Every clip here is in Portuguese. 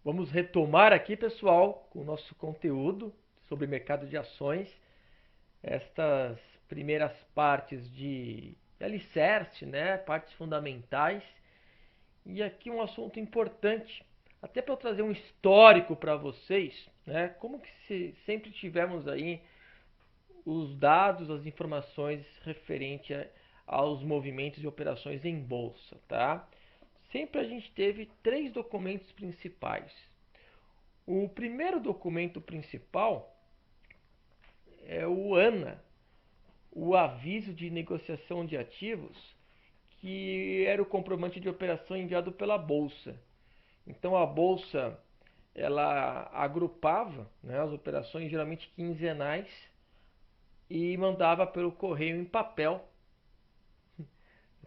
Vamos retomar aqui, pessoal, com o nosso conteúdo sobre mercado de ações. Estas primeiras partes de alicerce, né? Partes fundamentais. E aqui um assunto importante, até para eu trazer um histórico para vocês, né? Como que sempre tivemos aí os dados, as informações referente aos movimentos e operações em bolsa, tá? Sempre a gente teve três documentos principais. O primeiro documento principal é o ANA, o Aviso de Negociação de Ativos, que era o comprovante de operação enviado pela Bolsa. Então a Bolsa ela agrupava, né, as operações geralmente quinzenais e mandava pelo correio em papel.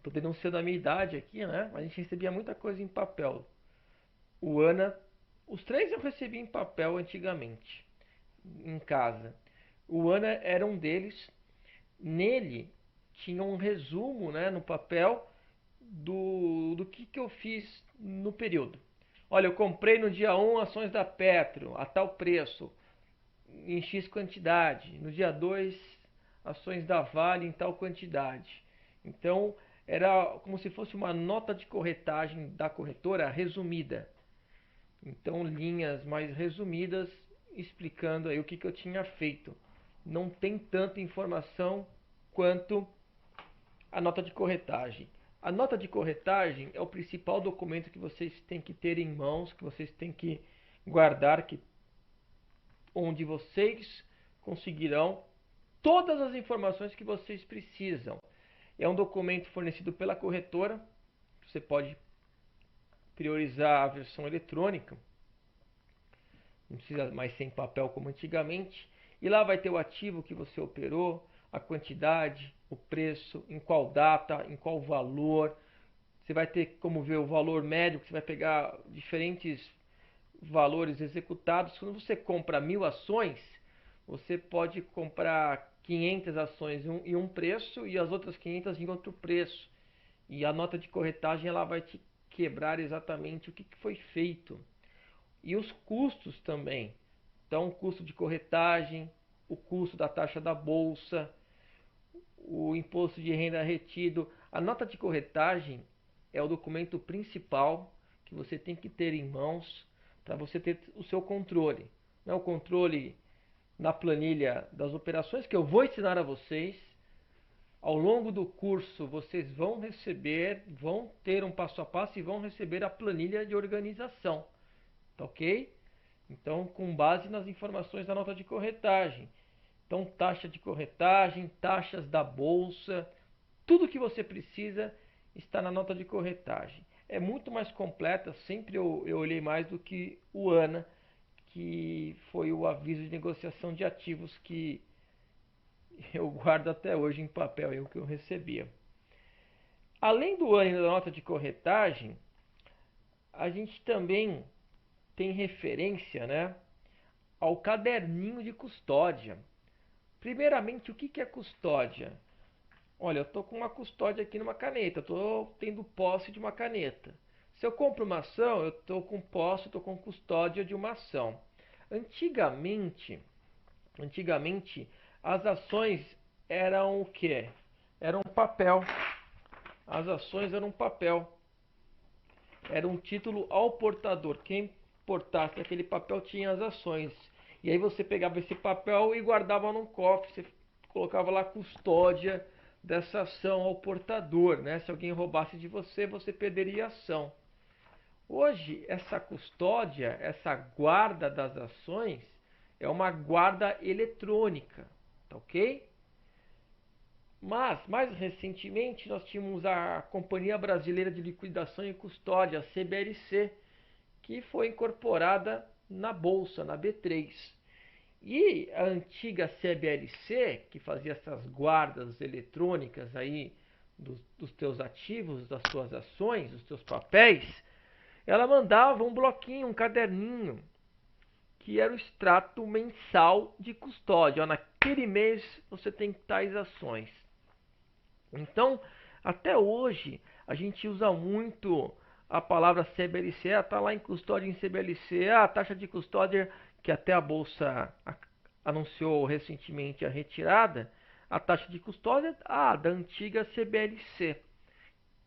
Poderia não ser da minha idade aqui, né? Mas a gente recebia muita coisa em papel. O ANA, os três eu recebi em papel antigamente, em casa. O ANA era um deles. Nele tinha um resumo, né, no papel do que eu fiz no período. Olha, eu comprei no dia 1 ações da Petro a tal preço, em X quantidade. No dia 2 ações da Vale em tal quantidade. Então, era como se fosse uma nota de corretagem da corretora resumida. Então, linhas mais resumidas explicando aí o que eu tinha feito. Não tem tanta informação quanto a nota de corretagem. A nota de corretagem é o principal documento que vocês têm que ter em mãos, que vocês têm que guardar, onde vocês conseguirão todas as informações que vocês precisam. É um documento fornecido pela corretora. Você pode priorizar a versão eletrônica, não precisa mais ser em papel como antigamente. E lá vai ter o ativo que você operou, a quantidade, o preço, em qual data, em qual valor. Você vai ter como ver o valor médio, que você vai pegar diferentes valores executados. Quando você compra 1000 ações, você pode comprar 500 ações em um preço e as outras 500 em outro preço. E a nota de corretagem ela vai te quebrar exatamente o que foi feito. E os custos também. Então, o custo de corretagem, o custo da taxa da bolsa, o imposto de renda retido. A nota de corretagem é o documento principal que você tem que ter em mãos para você ter o seu controle. Não é o controle na planilha das operações que eu vou ensinar a vocês. Ao longo do curso vocês vão receber, vão ter um passo a passo e vão receber a planilha de organização. Tá ok? Então, com base nas informações da nota de corretagem. Então, taxa de corretagem, taxas da bolsa, tudo que você precisa está na nota de corretagem. É muito mais completa, sempre eu olhei mais do que o ANA, que foi o aviso de negociação de ativos que eu guardo até hoje em papel, é o que eu recebia. Além do ANA e da nota de corretagem, a gente também tem referência, né, ao caderninho de custódia. Primeiramente, o que é custódia? Olha, eu estou com uma custódia aqui numa caneta, eu estou tendo posse de uma caneta. Se eu compro uma ação, eu estou com posse, estou com custódia de uma ação. Antigamente, as ações eram o quê? Eram papel. As ações eram papel. Era um título ao portador. Quem portasse aquele papel tinha as ações. E aí você pegava esse papel e guardava num cofre. Você colocava lá custódia dessa ação ao portador, né? Se alguém roubasse de você, você perderia a ação. Hoje, essa custódia, essa guarda das ações, é uma guarda eletrônica, tá ok? Mas, mais recentemente, nós tínhamos a Companhia Brasileira de Liquidação e Custódia, a CBLC, que foi incorporada na Bolsa, na B3. E a antiga CBLC, que fazia essas guardas eletrônicas aí dos teus ativos, das tuas ações, dos teus papéis, ela mandava um bloquinho, um caderninho, que era o extrato mensal de custódia. Ó, naquele mês você tem tais ações. Então, até hoje, a gente usa muito a palavra CBLC, está lá em custódia em CBLC, a taxa de custódia que até a Bolsa anunciou recentemente a retirada, a taxa de custódia da antiga CBLC,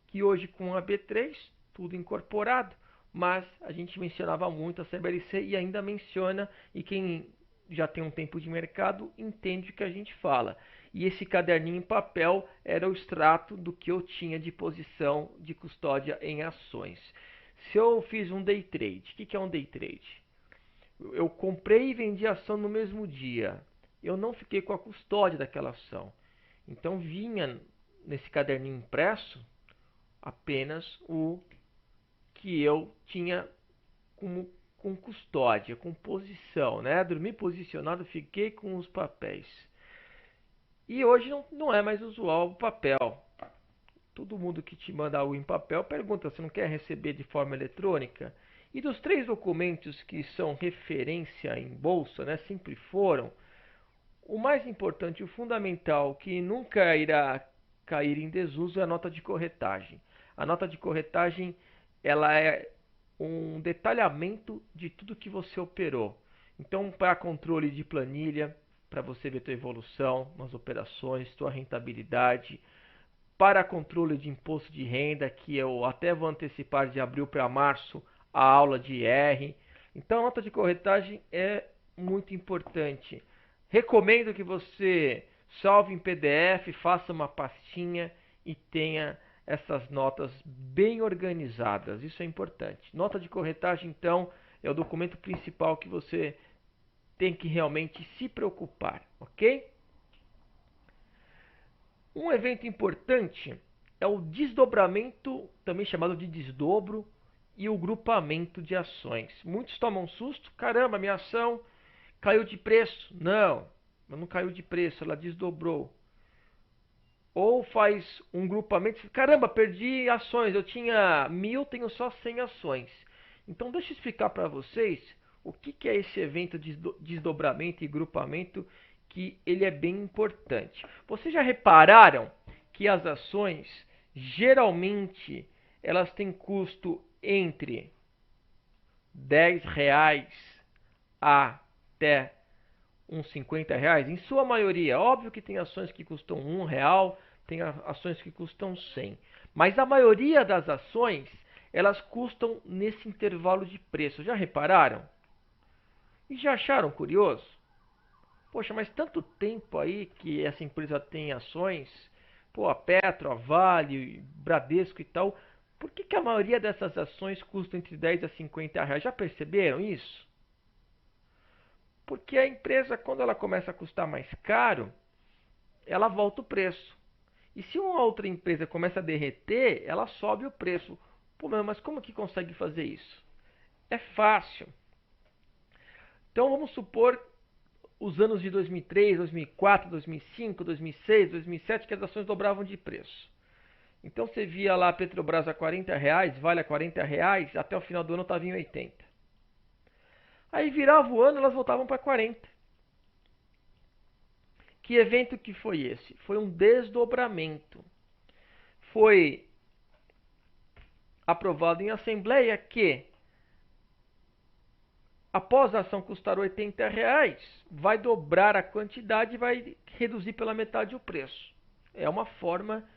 que hoje com a B3, tudo incorporado, mas a gente mencionava muito a CBLC e ainda menciona, e quem já tem um tempo de mercado entende o que a gente fala. E esse caderninho em papel era o extrato do que eu tinha de posição de custódia em ações. Se eu fiz um day trade, o que é um day trade? Eu comprei e vendi a ação no mesmo dia. Eu não fiquei com a custódia daquela ação. Então vinha nesse caderninho impresso apenas o que eu tinha com custódia, com posição, né? Dormi posicionado, fiquei com os papéis. E hoje não é mais usual o papel. Todo mundo que te manda algo em papel pergunta se não quer receber de forma eletrônica. E dos 3 documentos que são referência em bolsa, né, sempre foram, o mais importante, o fundamental, que nunca irá cair em desuso é a nota de corretagem. A nota de corretagem, ela é um detalhamento de tudo que você operou. Então, para controle de planilha, para você ver tua evolução nas operações, tua rentabilidade, para controle de imposto de renda, que eu até vou antecipar de abril para março a aula de IR. Então, a nota de corretagem é muito importante. Recomendo que você salve em PDF, faça uma pastinha e tenha essas notas bem organizadas. Isso é importante. Nota de corretagem, então, é o documento principal que você tem que realmente se preocupar, ok? Um evento importante é o desdobramento, também chamado de desdobro, e o grupamento de ações. Muitos tomam susto, caramba, minha ação caiu de preço. Não caiu de preço, ela desdobrou. Ou faz um grupamento, caramba, perdi ações, eu tinha 1000, tenho só 100 ações. Então deixa eu explicar para vocês o que é esse evento de desdobramento e grupamento, que ele é bem importante. Vocês já repararam que as ações, geralmente, elas têm custo entre R$10 até uns R$50? Em sua maioria. Óbvio que tem ações que custam R$1, tem ações que custam 100. Mas a maioria das ações, elas custam nesse intervalo de preço. Já repararam? E já acharam curioso? Poxa, mas tanto tempo aí que essa empresa tem ações, pô, a Petro, a Vale, Bradesco e tal, por que a maioria dessas ações custam entre 10 a R$50? Já perceberam isso? Porque a empresa, quando ela começa a custar mais caro, ela volta o preço. E se uma outra empresa começa a derreter, ela sobe o preço. Pô, mas como que consegue fazer isso? É fácil. Então vamos supor os anos de 2003, 2004, 2005, 2006, 2007, que as ações dobravam de preço. Então você via lá a Petrobras a R$40, Vale a R$40, até o final do ano estava em 80. Aí virava o ano, elas voltavam para 40. Que evento que foi esse? Foi um desdobramento. Foi aprovado em assembleia que, após a ação custar R$80, vai dobrar a quantidade e vai reduzir pela metade o preço. É uma forma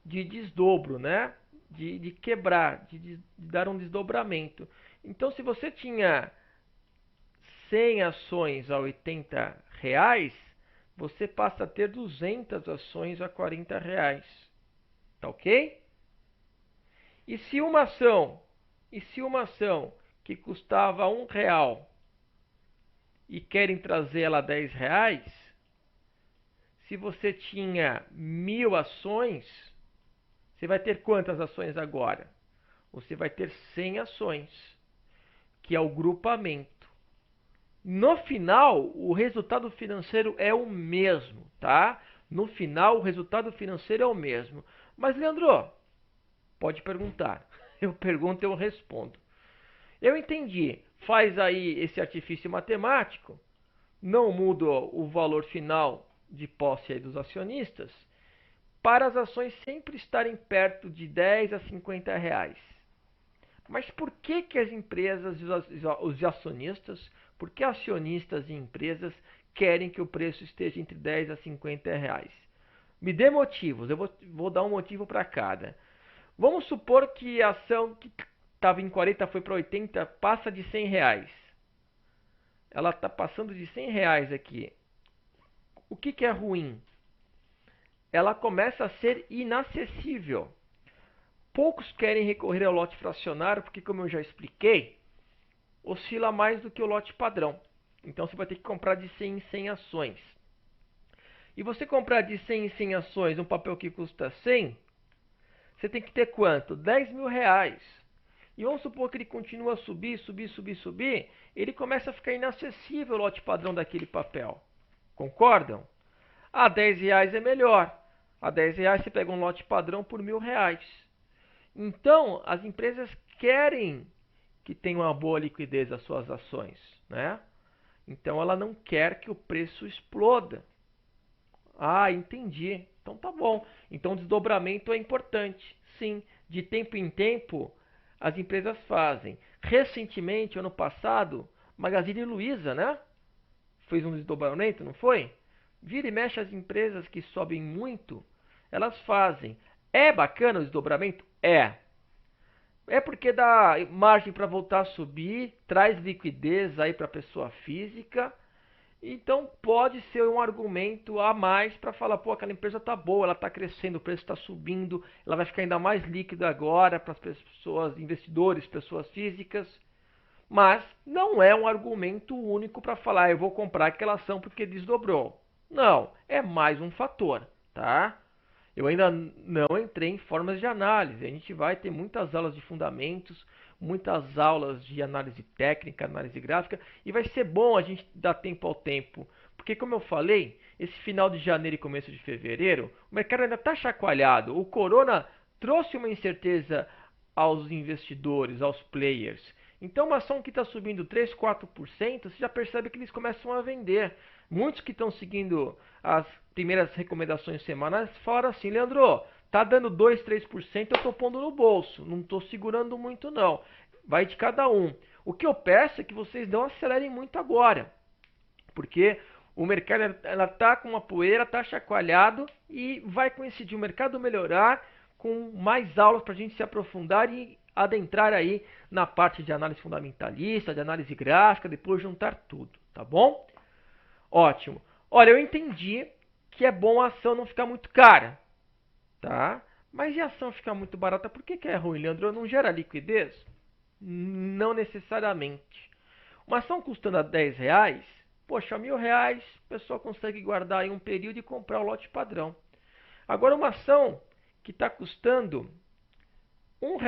de desdobro, né? De quebrar, de dar um desdobramento. Então, se você tinha 100 ações a R$80, você passa a ter 200 ações a R$40. Tá ok? E se uma ação que custava R$1 e querem trazer ela a R$10, se você tinha 1000 ações, você vai ter quantas ações agora? Você vai ter 100 ações, que é o grupamento. No final, o resultado financeiro é o mesmo, tá? No final, o resultado financeiro é o mesmo. Mas, Leandro, pode perguntar. Eu pergunto, eu respondo. Eu entendi. Faz aí esse artifício matemático, não muda o valor final de posse aí dos acionistas, para as ações sempre estarem perto de 10 a R$50. Mas por que que as empresas, os acionistas, por que acionistas e empresas querem que o preço esteja entre 10 a 50 reais? Me dê motivos, eu vou dar um motivo para cada. Vamos supor que a ação que estava em 40 foi para 80, passa de 100 reais. Ela está passando de 100 reais aqui. O que que é ruim? Ela começa a ser inacessível. Poucos querem recorrer ao lote fracionário porque, como eu já expliquei, oscila mais do que o lote padrão. Então você vai ter que comprar de 100 em 100 ações. E você comprar de 100 em 100 ações um papel que custa 100, você tem que ter quanto? 10 mil reais. E vamos supor que ele continua a subir, subir, ele começa a ficar inacessível o lote padrão daquele papel. Concordam? A 10 reais é melhor. A 10 reais você pega um lote padrão por R$ 1.000. Então, as empresas querem que tenha uma boa liquidez das suas ações, né? Então, ela não quer que o preço exploda. Ah, entendi. Então tá bom. Então, desdobramento é importante. Sim, de tempo em tempo, as empresas fazem. Recentemente, ano passado, Magazine Luiza, né? Fez um desdobramento, não foi? Vira e mexe, as empresas que sobem muito, elas fazem. É bacana o desdobramento? É. É porque dá margem para voltar a subir, traz liquidez aí para a pessoa física. Então pode ser um argumento a mais para falar, pô, aquela empresa tá boa, ela está crescendo, o preço está subindo, ela vai ficar ainda mais líquida agora para as pessoas, investidores, pessoas físicas. Mas não é um argumento único para falar, eu vou comprar aquela ação porque desdobrou. Não, é mais um fator, tá? Eu ainda não entrei em formas de análise. A gente vai ter muitas aulas de fundamentos, muitas aulas de análise técnica, análise gráfica, e vai ser bom a gente dar tempo ao tempo. Porque, como eu falei, esse final de janeiro e começo de fevereiro, o mercado ainda está chacoalhado. O corona trouxe uma incerteza aos investidores, aos players. Então, uma ação que está subindo 3, 4%, você já percebe que eles começam a vender. Muitos que estão seguindo as primeiras recomendações semanais falaram assim, Leandro, tá dando 2, 3%, eu estou pondo no bolso, não estou segurando muito não. Vai de cada um. O que eu peço é que vocês não acelerem muito agora, porque o mercado está com uma poeira, está chacoalhado e vai coincidir o mercado melhorar com mais aulas para a gente se aprofundar e adentrar aí na parte de análise fundamentalista, de análise gráfica, depois juntar tudo, tá bom? Ótimo. Olha, eu entendi que é bom a ação não ficar muito cara, tá? Mas e a ação ficar muito barata, por que que é ruim, Leandro? Não gera liquidez? Não necessariamente. Uma ação custando a 10 reais, poxa, R$ 1.000, a pessoa consegue guardar em um período e comprar o lote padrão. Agora, uma ação que está custando R$ 1,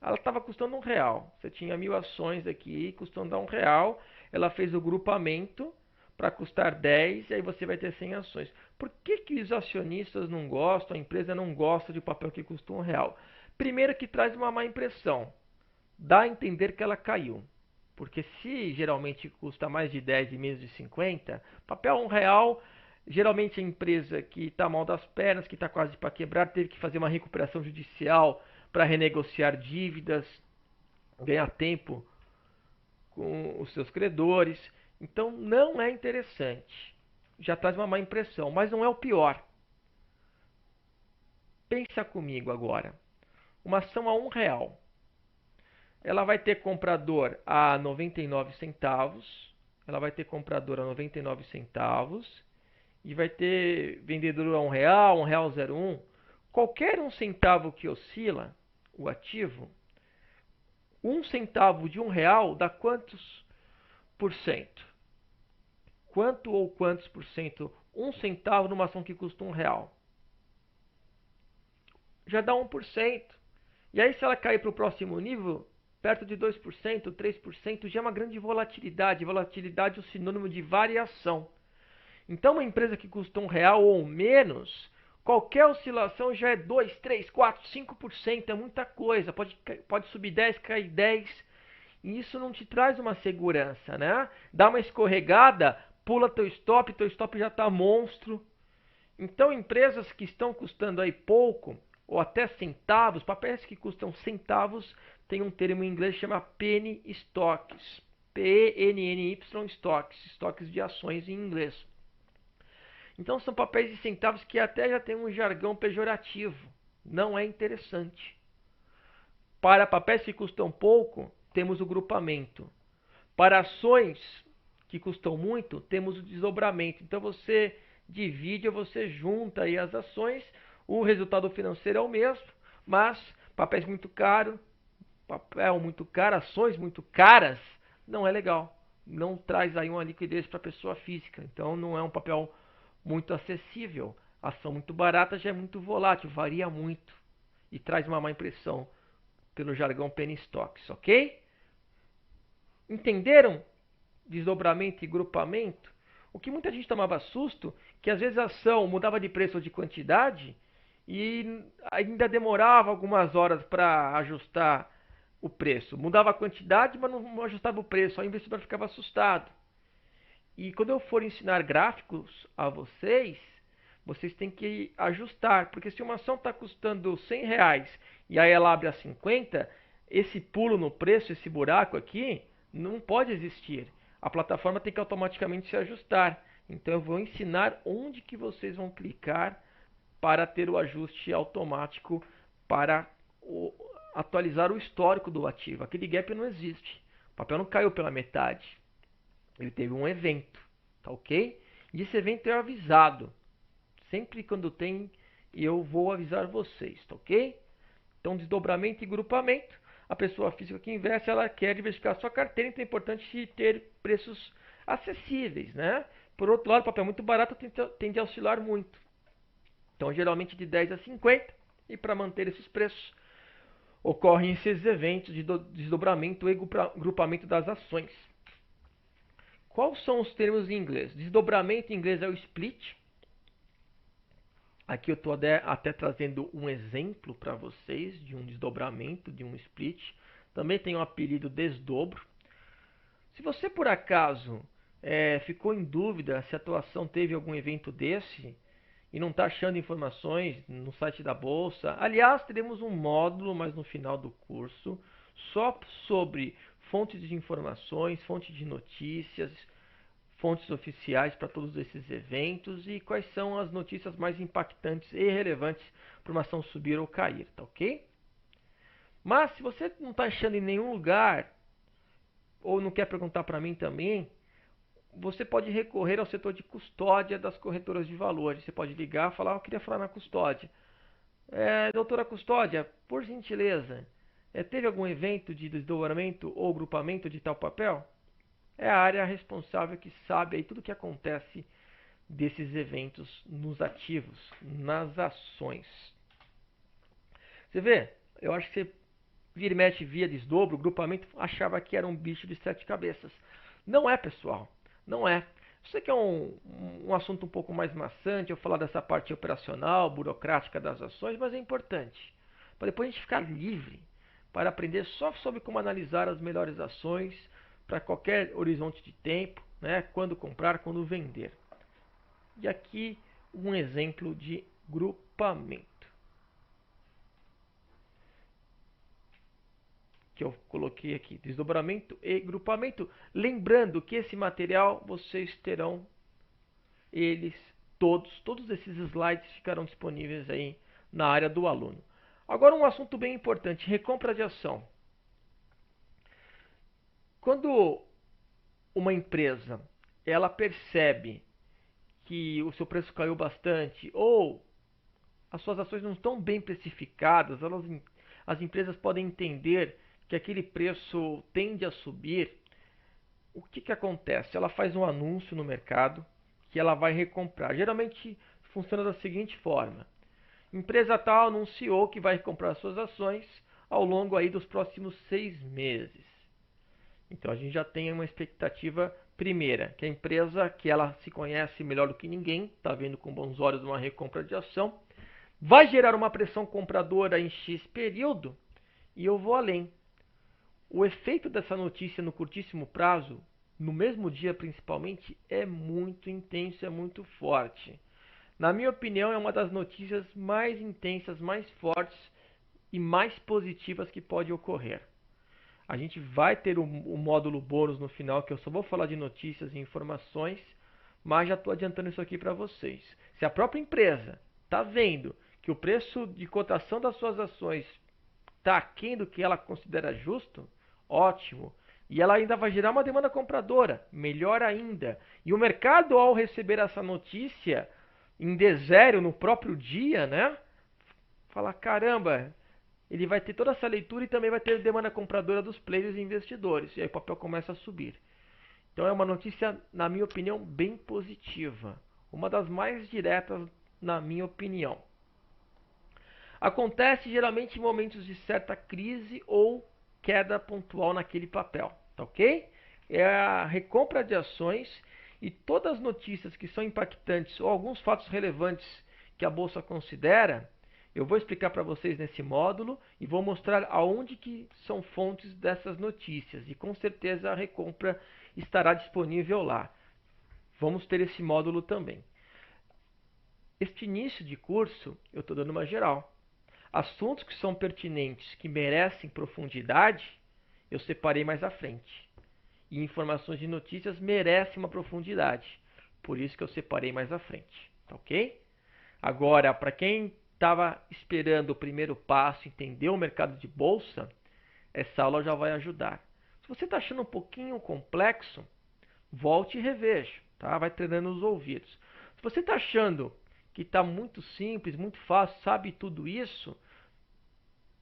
ela estava custando R$ 1. Você tinha 1.000 ações aqui, custando a R$ 1. Ela fez o grupamento para custar 10, e aí você vai ter 100 ações. Por que que os acionistas não gostam, a empresa não gosta de papel que custa R$ 1? Primeiro que traz uma má impressão. Dá a entender que ela caiu. Porque se geralmente custa mais de 10 e menos de 50, papel R$ 1, geralmente a empresa que está mal das pernas, que está quase para quebrar, teve que fazer uma recuperação judicial para renegociar dívidas, ganhar tempo com os seus credores. Então não é interessante. Já traz uma má impressão, mas não é o pior. Pensa comigo agora. Uma ação a R$ 1. Ela vai ter comprador a 99 centavos. Ela vai ter comprador a 99 centavos. E vai ter vendedor a R$ 1, R$ 1,01. Qualquer um centavo que oscila o ativo, um centavo de R$ 1 dá quantos por cento? Quanto ou quantos por cento? Um centavo numa ação que custa R$ 1. Já dá 1%. E aí se ela cair para o próximo nível, perto de 2%, 3%, já é uma grande volatilidade. Volatilidade é o sinônimo de variação. Então uma empresa que custa R$ 1 ou menos, qualquer oscilação já é 2, 3, 4, 5%. É muita coisa. Pode subir 10, cair 10. E isso não te traz uma segurança, né? Dá uma escorregada, pula teu stop já está monstro. Então empresas que estão custando aí pouco, ou até centavos, papéis que custam centavos, tem um termo em inglês que chama penny stocks. P-E-N-N-Y stocks, estoques de ações em inglês. Então são papéis de centavos que até já tem um jargão pejorativo. Não é interessante. Para papéis que custam pouco, temos o grupamento. Para ações que custam muito, temos o desdobramento. Então você divide ou você junta aí as ações, o resultado financeiro é o mesmo, mas papéis muito caro, papel muito caro, ações muito caras, não é legal. Não traz aí uma liquidez para a pessoa física. Então não é um papel muito acessível. Ação muito barata já é muito volátil, varia muito e traz uma má impressão pelo jargão penny stocks, ok? Entenderam desdobramento e grupamento? O que muita gente tomava susto, que às vezes a ação mudava de preço ou de quantidade e ainda demorava algumas horas para ajustar o preço. Mudava a quantidade, mas não ajustava o preço. Aí o investidor ficava assustado. E quando eu for ensinar gráficos a vocês, vocês têm que ajustar. Porque se uma ação está custando R$100 e aí ela abre a 50, esse pulo no preço, esse buraco aqui, não pode existir. A plataforma tem que automaticamente se ajustar. Então eu vou ensinar onde que vocês vão clicar para ter o ajuste automático para atualizar o histórico do ativo. Aquele gap não existe. O papel não caiu pela metade. Ele teve um evento, tá ok? E esse evento é avisado. Sempre quando tem, eu vou avisar vocês, tá ok? Então, desdobramento e grupamento. A pessoa física que investe, ela quer diversificar a sua carteira, então é importante ter preços acessíveis, né? Por outro lado, o papel muito barato tende a oscilar muito. Então, geralmente de 10 a 50, e para manter esses preços, ocorrem esses eventos de desdobramento e grupamento das ações. Quais são os termos em inglês? Desdobramento em inglês é o split. Aqui eu estou até trazendo um exemplo para vocês de um desdobramento, de um split. Também tem o apelido desdobro. Se você por acaso ficou em dúvida se a tua ação teve algum evento desse e não está achando informações no site da Bolsa, aliás, teremos um módulo mais no final do curso só sobre fontes de informações, fontes de notícias, fontes oficiais para todos esses eventos e quais são as notícias mais impactantes e relevantes para uma ação subir ou cair, tá ok? Mas se você não está achando em nenhum lugar ou não quer perguntar para mim também, você pode recorrer ao setor de custódia das corretoras de valores. Você pode ligar e falar, eu queria falar na custódia. Doutora Custódia, por gentileza, teve algum evento de desdobramento ou grupamento de tal papel? É a área responsável que sabe aí tudo o que acontece desses eventos nos ativos, nas ações. Você vê, eu acho que você vira e mexe via desdobro, grupamento, achava que era um bicho de 7 cabeças. Não é, pessoal, não é. Eu sei que é um assunto um pouco mais maçante, eu falar dessa parte operacional, burocrática das ações, mas é importante. Para depois a gente ficar livre, para aprender só sobre como analisar as melhores ações, para qualquer horizonte de tempo, né? Quando comprar, quando vender. E aqui um exemplo de grupamento. Que eu coloquei aqui, desdobramento e grupamento. Lembrando que esse material vocês terão eles todos esses slides ficarão disponíveis aí na área do aluno. Agora um assunto bem importante, recompra de ação. Quando uma empresa ela percebe que o seu preço caiu bastante ou as suas ações não estão bem precificadas, as empresas podem entender que aquele preço tende a subir, o que acontece? Ela faz um anúncio no mercado que ela vai recomprar. Geralmente funciona da seguinte forma: empresa tal anunciou que vai recomprar suas ações ao longo aí dos próximos 6 meses. Então a gente já tem uma expectativa primeira, que a empresa, que ela se conhece melhor do que ninguém, está vendo com bons olhos uma recompra de ação, vai gerar uma pressão compradora em X período, e eu vou além. O efeito dessa notícia no curtíssimo prazo, no mesmo dia principalmente, é muito intenso, é muito forte. Na minha opinião, é uma das notícias mais intensas, mais fortes e mais positivas que pode ocorrer. A gente vai ter o módulo bônus no final, que eu só vou falar de notícias e informações, mas já estou adiantando isso aqui para vocês. Se a própria empresa está vendo que o preço de cotação das suas ações está aquém do que ela considera justo, ótimo. E ela ainda vai gerar uma demanda compradora, melhor ainda. E o mercado, ao receber essa notícia em D0 no próprio dia, né? Fala, caramba, ele vai ter toda essa leitura e também vai ter demanda compradora dos players e investidores. E aí o papel começa a subir. Então é uma notícia, na minha opinião, bem positiva. Uma das mais diretas, na minha opinião. Acontece geralmente em momentos de certa crise ou queda pontual naquele papel, tá ok? É a recompra de ações e todas as notícias que são impactantes ou alguns fatos relevantes que a bolsa considera, eu vou explicar para vocês nesse módulo e vou mostrar aonde que são fontes dessas notícias e com certeza a recompra estará disponível lá. Vamos ter esse módulo também. Este início de curso eu estou dando uma geral. Assuntos que são pertinentes, que merecem profundidade, eu separei mais à frente. E informações de notícias merecem uma profundidade. Por isso que eu separei mais à frente. Tá ok? Agora, para quem estava esperando o primeiro passo, entender o mercado de bolsa, essa aula já vai ajudar. Se você está achando um pouquinho complexo, volte e reveja. Tá? Vai treinando os ouvidos. Se você está achando que está muito simples, muito fácil, sabe tudo isso,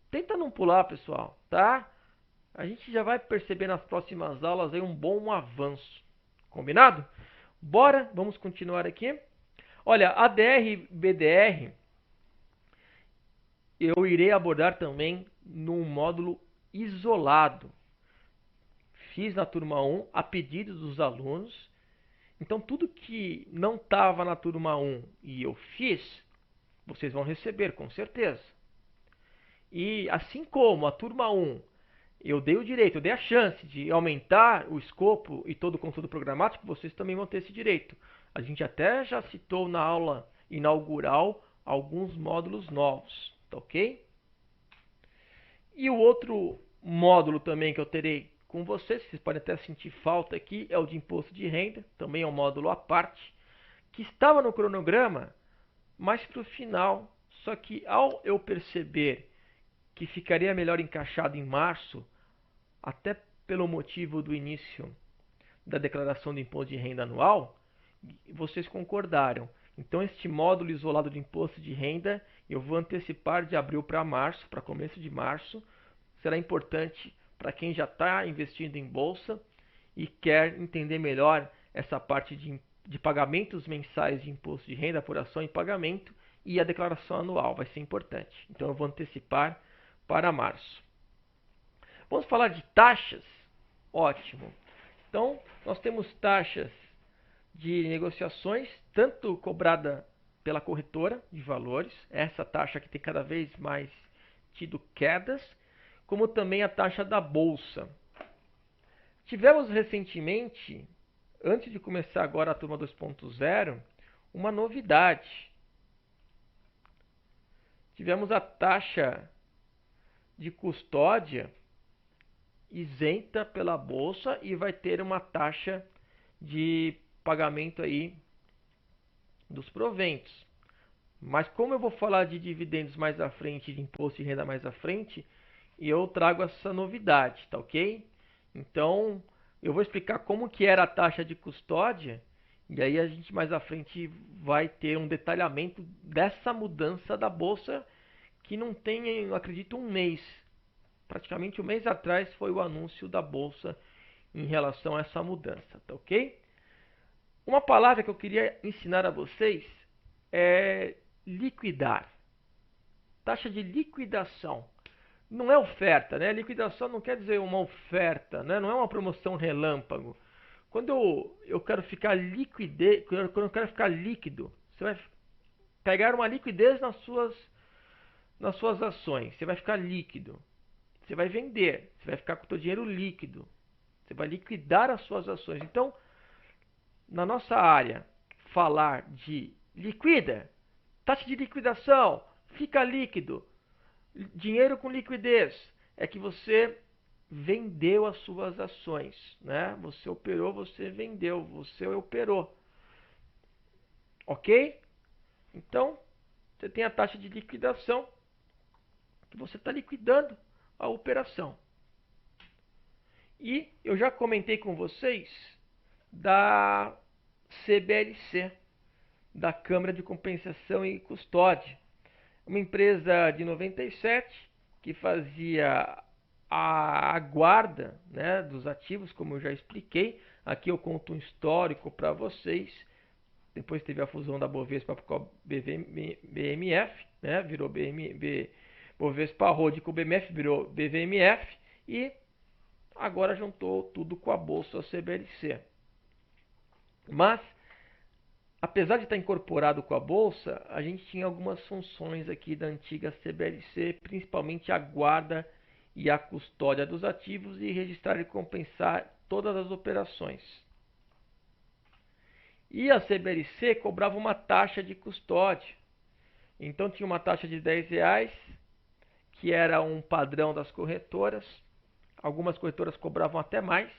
tenta não pular, pessoal, tá? A gente já vai perceber nas próximas aulas aí um bom avanço. Combinado? Bora, vamos continuar aqui. Olha, ADR e BDR eu irei abordar também num módulo isolado. Fiz na turma 1 a pedido dos alunos. Então tudo que não estava na turma 1 e eu fiz, vocês vão receber com certeza. E assim como a turma 1 eu dei o direito, eu dei a chance de aumentar o escopo e todo o conteúdo programático, vocês também vão ter esse direito. A gente até já citou na aula inaugural alguns módulos novos, tá ok? E o outro módulo também que eu terei com vocês, vocês podem até sentir falta aqui, é o de imposto de renda, também é um módulo à parte, que estava no cronograma, mas para o final. Só que ao eu perceber que ficaria melhor encaixado em março, até pelo motivo do início da declaração do imposto de renda anual, vocês concordaram. Então este módulo isolado de imposto de renda eu vou antecipar de abril para março, para começo de março. Será importante para quem já está investindo em bolsa e quer entender melhor essa parte de pagamentos mensais de imposto de renda, apuração e pagamento e a declaração anual. Vai ser importante. Então eu vou antecipar para março. Vamos falar de taxas? Ótimo. Então, nós temos taxas de negociações, tanto cobrada pela corretora de valores, essa taxa que tem cada vez mais tido quedas, como também a taxa da bolsa. Tivemos recentemente, antes de começar agora a turma 2.0, uma novidade. Tivemos a taxa de custódia isenta pela bolsa e vai ter uma taxa de pagamento aí dos proventos. Mas como eu vou falar de dividendos mais à frente, de imposto de renda mais à frente, eu trago essa novidade, tá ok? Então, eu vou explicar como que era a taxa de custódia e aí a gente mais à frente vai ter um detalhamento dessa mudança da bolsa que não tem, eu acredito, um mês. Praticamente um mês atrás foi o anúncio da bolsa em relação a essa mudança, tá ok? Uma palavra que eu queria ensinar a vocês é liquidar. Taxa de liquidação. Não é oferta, né? Liquidação não quer dizer uma oferta, né? Não é uma promoção relâmpago. Quando eu quero ficar quando eu quero ficar líquido, você vai pegar uma liquidez nas suas ações. Você vai ficar líquido. Você vai vender, você vai ficar com o seu dinheiro líquido. Você vai liquidar as suas ações. Então, na nossa área, falar de liquida. Taxa de liquidação, fica líquido. Dinheiro com liquidez é que você vendeu as suas ações, né? Você operou, você vendeu, você operou. Ok? Então, você tem a taxa de liquidação, que você está liquidando a operação. E eu já comentei com vocês da CBLC, da Câmara de Compensação e Custódia. Uma empresa de 97 que fazia a guarda, né, dos ativos, como eu já expliquei. Aqui eu conto um histórico para vocês. Depois teve a fusão da Bovespa com a BMF, né, virou Bovespa Holding com o BMF, virou BVMF. E agora juntou tudo com a Bolsa CBLC. Mas, apesar de estar incorporado com a Bolsa, a gente tinha algumas funções aqui da antiga CBLC, principalmente a guarda e a custódia dos ativos e registrar e compensar todas as operações. E a CBLC cobrava uma taxa de custódia. Então tinha uma taxa de R$10, que era um padrão das corretoras. Algumas corretoras cobravam até mais,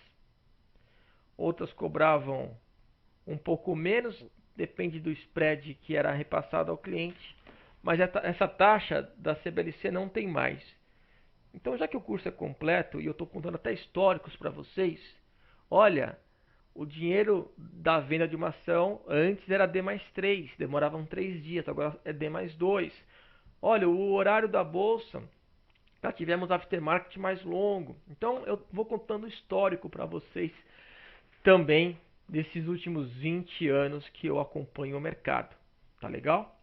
outras cobravam um pouco menos, depende do spread que era repassado ao cliente. Mas essa taxa da CBLC não tem mais. Então, já que o curso é completo e eu estou contando até históricos para vocês, olha, o dinheiro da venda de uma ação antes era D mais 3, demoravam 3 dias, agora é D mais 2. Olha, o horário da bolsa, já tivemos aftermarket mais longo. Então, eu vou contando o histórico para vocês também desses últimos 20 anos que eu acompanho o mercado. Tá legal?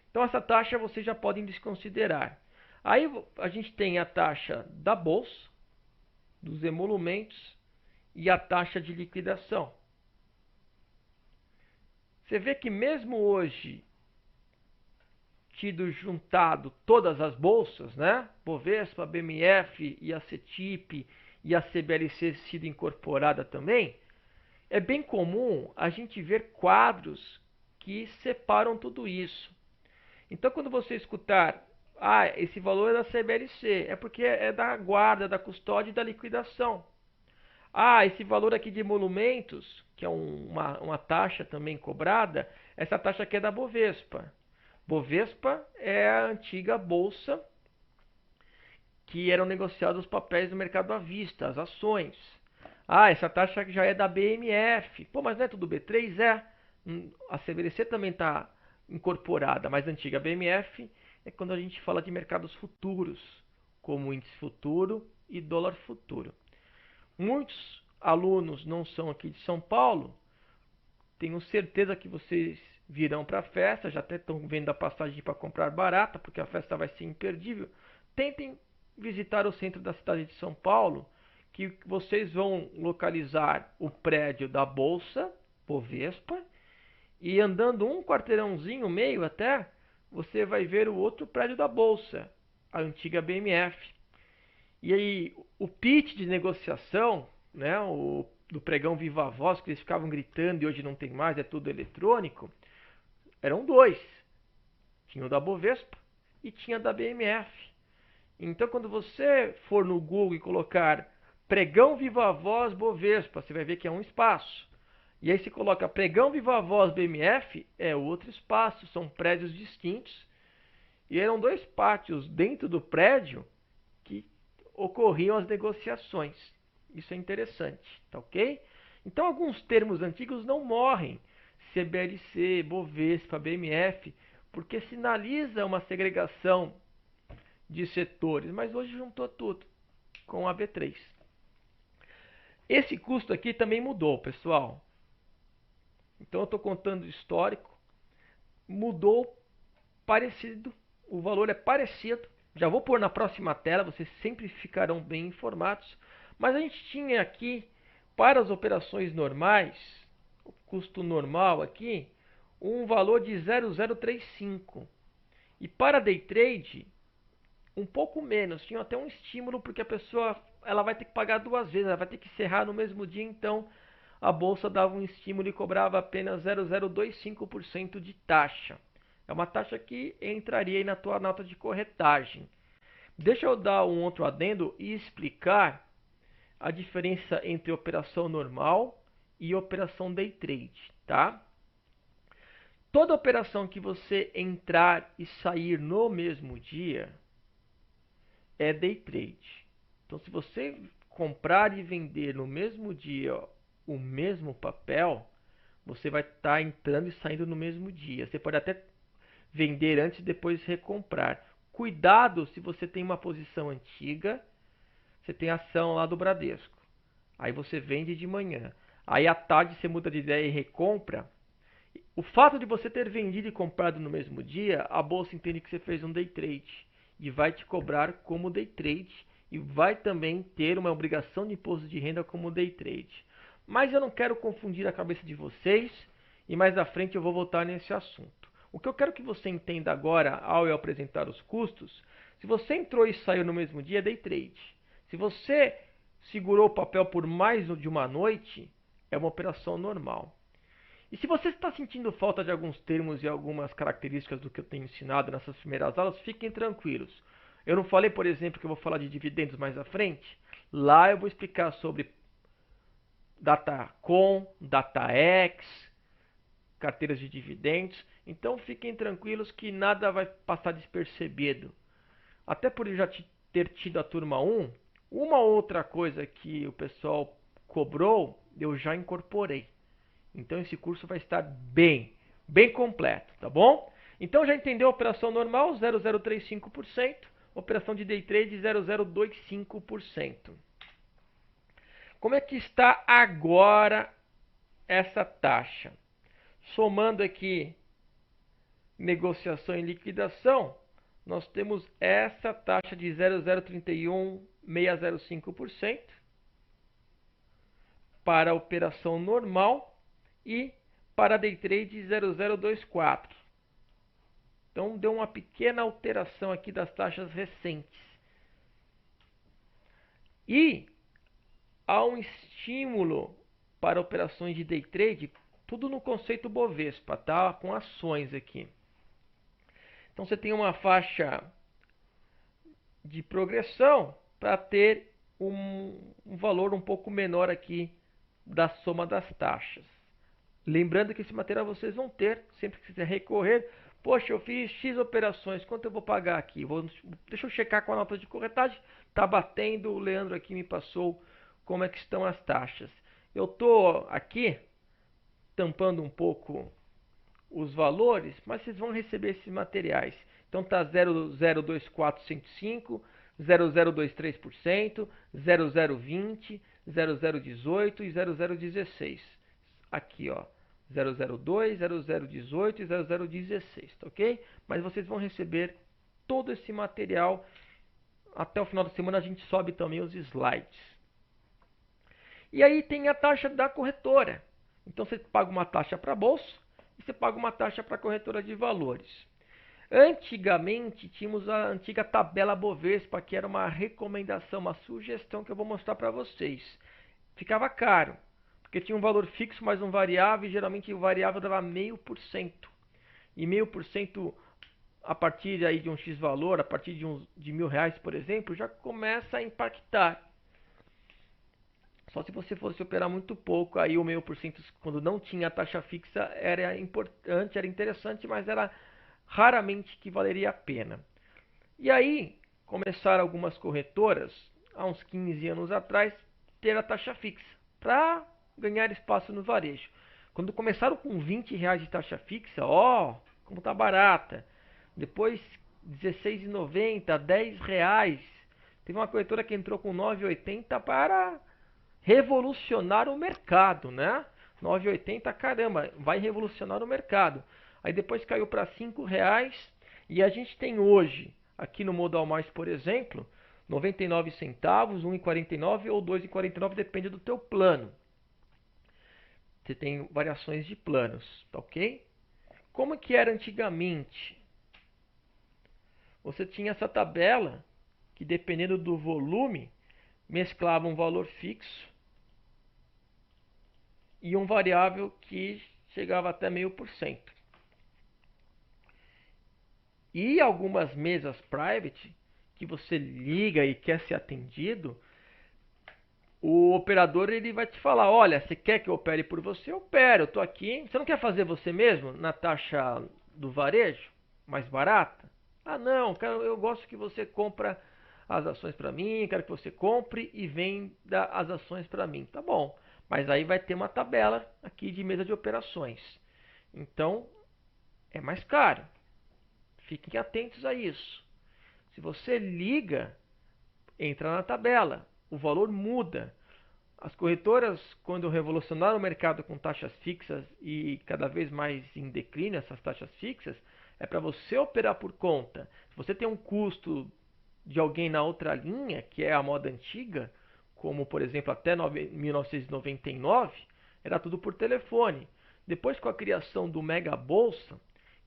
Então, essa taxa vocês já podem desconsiderar. Aí a gente tem a taxa da bolsa, dos emolumentos e a taxa de liquidação. Você vê que mesmo hoje, tido juntado todas as bolsas, né? Bovespa, BMF e a CETIP e a CBLC sido incorporada também, é bem comum a gente ver quadros que separam tudo isso. Então, quando você escutar, esse valor é da CBLC, é porque é da guarda, da custódia e da liquidação. Esse valor aqui de emolumentos, que é uma taxa também cobrada, essa taxa aqui é da Bovespa. Bovespa é a antiga bolsa que eram negociados os papéis no mercado à vista, as ações. Essa taxa já é da BMF. Pô, mas não é tudo B3? É. A CBLC também está incorporada, mas a antiga BMF é quando a gente fala de mercados futuros, como índice futuro e dólar futuro. Muitos alunos não são aqui de São Paulo. Tenho certeza que vocês virão para a festa, já até estão vendo a passagem para comprar barata, porque a festa vai ser imperdível. Tentem visitar o centro da cidade de São Paulo, que vocês vão localizar o prédio da Bolsa, Bovespa, e andando um quarteirãozinho, meio até, você vai ver o outro prédio da Bolsa, a antiga BMF. E aí, o pitch de negociação, né, do pregão Viva Voz, que eles ficavam gritando e hoje não tem mais, é tudo eletrônico, eram dois. Tinha o da Bovespa e tinha da BMF. Então, quando você for no Google e colocar pregão Viva Voz Bovespa, você vai ver que é um espaço. E aí se coloca pregão Viva Voz BMF, é outro espaço, são prédios distintos. E eram dois pátios dentro do prédio que ocorriam as negociações. Isso é interessante, tá ok? Então alguns termos antigos não morrem. CBLC, Bovespa, BMF, porque sinaliza uma segregação de setores, mas hoje juntou tudo com a B3. Esse custo aqui também mudou, pessoal. Então eu estou contando o histórico. Mudou, parecido, o valor é parecido. Já vou pôr na próxima tela, vocês sempre ficarão bem informados. Mas a gente tinha aqui, para as operações normais, o custo normal aqui, um valor de 0,035. E para day trade, um pouco menos. Tinha até um estímulo, porque a pessoa ela vai ter que pagar duas vezes, ela vai ter que encerrar no mesmo dia, então a bolsa dava um estímulo e cobrava apenas 0,025% de taxa. É uma taxa que entraria aí na tua nota de corretagem. Deixa eu dar um outro adendo e explicar a diferença entre operação normal e operação day trade, tá? Toda operação que você entrar e sair no mesmo dia é day trade. Então, se você comprar e vender no mesmo dia o mesmo papel, você vai estar entrando e saindo no mesmo dia. Você pode até vender antes e depois recomprar. Cuidado se você tem uma posição antiga, você tem ação lá do Bradesco. Aí você vende de manhã. Aí à tarde você muda de ideia e recompra. O fato de você ter vendido e comprado no mesmo dia, a bolsa entende que você fez um day trade e vai te cobrar como day trade e vai também ter uma obrigação de imposto de renda como day trade. Mas eu não quero confundir a cabeça de vocês e mais à frente eu vou voltar nesse assunto. O que eu quero que você entenda agora ao eu apresentar os custos, se você entrou e saiu no mesmo dia, é day trade. Se você segurou o papel por mais de uma noite, é uma operação normal. E se você está sentindo falta de alguns termos e algumas características do que eu tenho ensinado nessas primeiras aulas, fiquem tranquilos. Eu não falei, por exemplo, que eu vou falar de dividendos mais à frente? Lá eu vou explicar sobre Datacom, DataX, carteiras de dividendos. Então fiquem tranquilos que nada vai passar despercebido. Até por eu já ter tido a turma 1, uma outra coisa que o pessoal cobrou, eu já incorporei. Então esse curso vai estar bem completo, tá bom? Então já entendeu a operação normal, 0,035%, operação de day trade, 0,025%. Como é que está agora essa taxa? Somando aqui negociação e liquidação, nós temos essa taxa de 0,031,605% para a operação normal e para day trade 0,024. Então deu uma pequena alteração aqui das taxas recentes. E há um estímulo para operações de day trade, tudo no conceito Bovespa, tá? Com ações aqui. Então você tem uma faixa de progressão para ter um valor um pouco menor aqui da soma das taxas. Lembrando que esse material vocês vão ter sempre que quiser recorrer. Poxa, eu fiz X operações, quanto eu vou pagar aqui? Deixa eu checar com a nota de corretagem. Tá batendo, o Leandro aqui me passou como é que estão as taxas. Eu tô aqui tampando um pouco os valores, mas vocês vão receber esses materiais. Então tá 0,02405, 0,023%, 0,020, 0,018 e 0,016. Aqui, ó, 002, 0018 e 0016, tá ok? Mas vocês vão receber todo esse material. Até o final da semana a gente sobe também os slides. E aí tem a taxa da corretora. Então você paga uma taxa para a bolsa e você paga uma taxa para a corretora de valores. Antigamente tínhamos a antiga tabela Bovespa, que era uma recomendação, uma sugestão que eu vou mostrar para vocês. Ficava caro, porque tinha um valor fixo mais um variável, e geralmente o variável dava 0,5%. E 0,5% a partir aí de um X valor, a partir de R$ 1.000, por exemplo, já começa a impactar. Só se você fosse operar muito pouco, aí o 0,5%, quando não tinha taxa fixa, era importante, era interessante, mas era raramente que valeria a pena. E aí começaram algumas corretoras, há uns 15 anos atrás, ter a taxa fixa, para ganhar espaço no varejo. Quando começaram com R$ 20 de taxa fixa, ó, como tá barata. Depois R$16,90, R$10. Teve uma corretora que entrou com 9,80 para revolucionar o mercado, né? 9,80, caramba, vai revolucionar o mercado. Aí depois caiu para R$5 e a gente tem hoje, aqui no Modal Mais, por exemplo, 99 centavos, 1,49 ou 2,49, depende do teu plano. Você tem variações de planos, tá ok? Como que era antigamente? Você tinha essa tabela que, dependendo do volume, mesclava um valor fixo e um variável que chegava até 0,5%. E algumas mesas private que você liga e quer ser atendido, o operador ele vai te falar, olha, você quer que eu opere por você? Eu opero, eu tô aqui. Você não quer fazer você mesmo na taxa do varejo mais barata? Ah, não, eu gosto que você compra as ações para mim, quero que você compre e venda as ações para mim. Tá bom, mas aí vai ter uma tabela aqui de mesa de operações. Então, é mais caro. Fiquem atentos a isso. Se você liga, entra na tabela, o valor muda. As corretoras, quando revolucionaram o mercado com taxas fixas e cada vez mais em declínio essas taxas fixas, é para você operar por conta. Se você tem um custo de alguém na outra linha, que é a moda antiga, como por exemplo até 1999, era tudo por telefone. Depois com a criação do Mega Bolsa,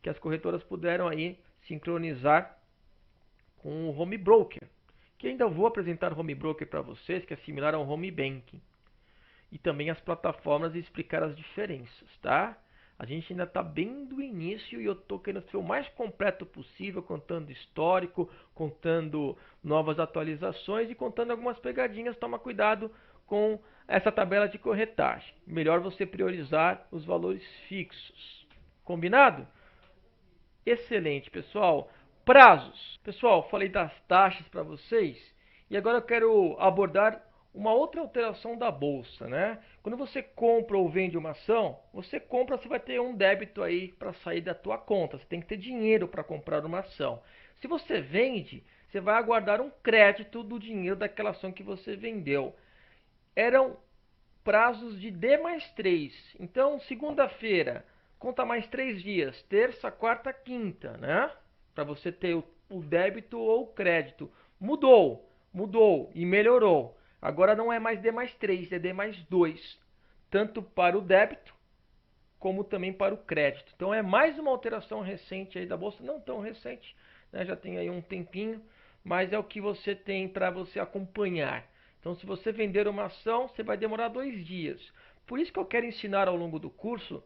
que as corretoras puderam aí sincronizar com o home broker, que ainda vou apresentar o home broker para vocês, que é similar ao home banking, e também as plataformas e explicar as diferenças, tá? A gente ainda está bem do início e eu estou querendo ser o mais completo possível, contando histórico, contando novas atualizações e contando algumas pegadinhas. Toma cuidado com essa tabela de corretagem. Melhor você priorizar os valores fixos. Combinado? Excelente, pessoal. Prazos. Pessoal, falei das taxas para vocês e agora eu quero abordar uma outra alteração da bolsa, né? Quando você compra ou vende uma ação, você compra, você vai ter um débito aí para sair da tua conta. Você tem que ter dinheiro para comprar uma ação. Se você vende, você vai aguardar um crédito do dinheiro daquela ação que você vendeu. Eram prazos de D mais 3. Então, segunda-feira, conta mais 3 dias. Terça, quarta, quinta, né? Para você ter o débito ou o crédito. Mudou e melhorou. Agora não é mais D mais 3, é D mais 2. Tanto para o débito, como também para o crédito. Então é mais uma alteração recente aí da Bolsa. Não tão recente, né? Já tem aí um tempinho. Mas é o que você tem para você acompanhar. Então, se você vender uma ação, você vai demorar 2 dias. Por isso que eu quero ensinar ao longo do curso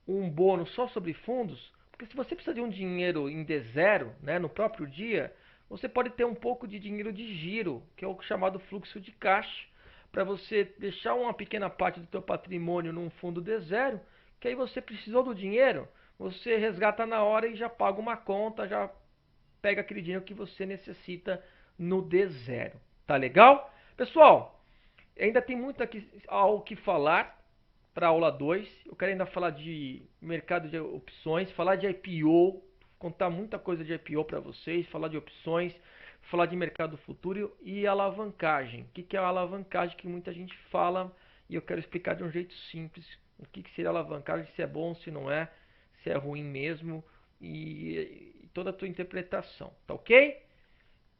um bônus só sobre fundos, porque se você precisa de um dinheiro em D0, né, no próprio dia, você pode ter um pouco de dinheiro de giro, que é o chamado fluxo de caixa, para você deixar uma pequena parte do teu patrimônio num fundo D0, que aí você precisou do dinheiro, você resgata na hora e já paga uma conta, já pega aquele dinheiro que você necessita no D0. Tá legal? Pessoal, ainda tem muito aqui ao que falar para a aula 2. Eu quero ainda falar de mercado de opções, falar de IPO, contar muita coisa de IPO para vocês, falar de opções, falar de mercado futuro e alavancagem. O que é a alavancagem que muita gente fala e eu quero explicar de um jeito simples. O que seria alavancagem, se é bom, se não é, se é ruim mesmo e toda a tua interpretação, tá ok?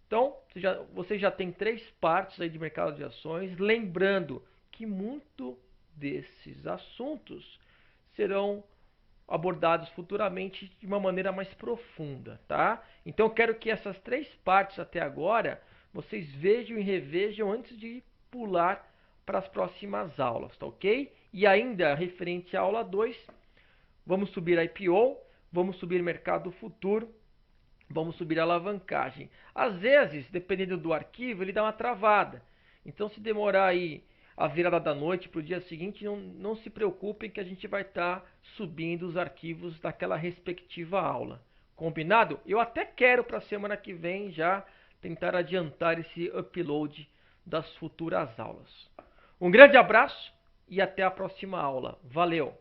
Então, você já tem 3 partes aí de mercado de ações. Lembrando que muito desses assuntos serão abordados futuramente de uma maneira mais profunda, tá? Então, eu quero que essas 3 partes até agora vocês vejam e revejam antes de pular para as próximas aulas, tá ok? E ainda referente à aula 2, vamos subir a IPO, vamos subir mercado futuro, vamos subir a alavancagem. Às vezes, dependendo do arquivo, ele dá uma travada. Então, se demorar aí a virada da noite para o dia seguinte, não se preocupem que a gente vai estar subindo os arquivos daquela respectiva aula. Combinado? Eu até quero para a semana que vem já tentar adiantar esse upload das futuras aulas. Um grande abraço e até a próxima aula. Valeu!